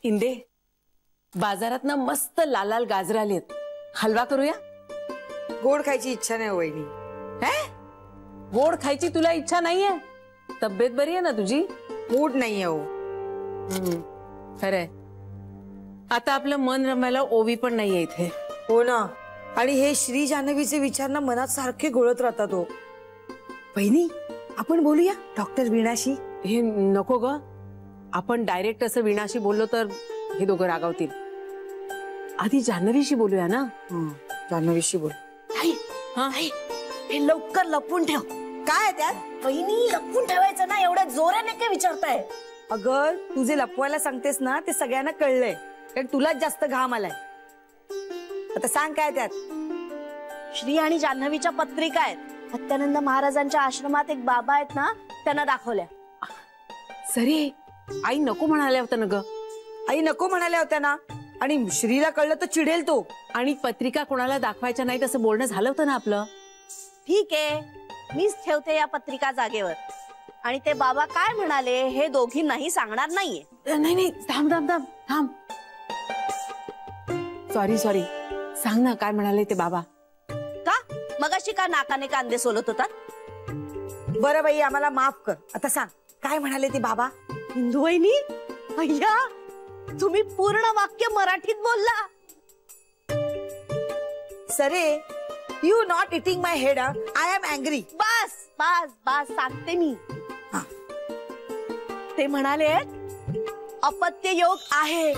इंदे, बाजारात ना मस्त लाल लाल गाजर आलेत, हलवा करूया? गोड खायची इच्छा नाही वहिनी. गोड खायची तुला इच्छा नाहीये? तब्येत बरी आहे ना तुझी? मूड नाहीये हो. खरंय, आता आपलं मन रमायला ओवी पण नाहीये इथे. हो ना, आणि हे श्री जान्हवीचे विचार ना मनात सारखे घोळत राहतात हो. वहिनी, आपण बोलूया डॉक्टर वीणाशी. हे नको ग, आपण डायरेक्ट असं वीणाशी बोललो तर हे दोघं रागावतील. आधी जान्हवीशी बोलूया ना. जान्हवीशी बोल. हे लवकर लपून ठेव. काय त्यात? वहिनी, लपून ठेवायचं ना, एवढ्या जोराने काय विचारताय? अगं, तू जे लपवायला सांगतेस ना ते सगळ्यांना कळलंय, कारण तुलाच जास्त घाम आलाय. आता सांग काय त्यात? श्री आणि जान्हवीच्या पत्रिका आहेत. सत्यानंद महाराजांच्या आश्रमात एक बाबा आहेत ना, त्यांना दाखवल्या. सरी, आई नको म्हणाल्या होत्या ना ग. आई नको म्हणाल्या होत्या ना, आणि श्रीला कळलं तर चिडेल तो. आणि पत्रिका कोणाला दाखवायच्या नाहीत असं बोलणं झालं होतं ना आपलं. ठीक आहे, मीच ठेवते या पत्रिका जागेवर. आणि ते बाबा काय म्हणाले हे दोघींनाही सांगणार नाहीये. नाही नाही, थांब थांब थांब थांब. सॉरी सॉरी, सांग ना काय म्हणाले ते बाबा. का मगाशी का नाकाने कांदे सोलत होतात? बरं बाई, आम्हाला माफ कर. आता सांग काय म्हणाले ते बाबा. इंदू वहिनी, अय्या, तुम्ही पूर्ण वाक्य मराठीत बोलला. Sorry, you not eating my head. I am angry. बस बस बस, सांगते मी. ते म्हणाले अपत्य योग आहे.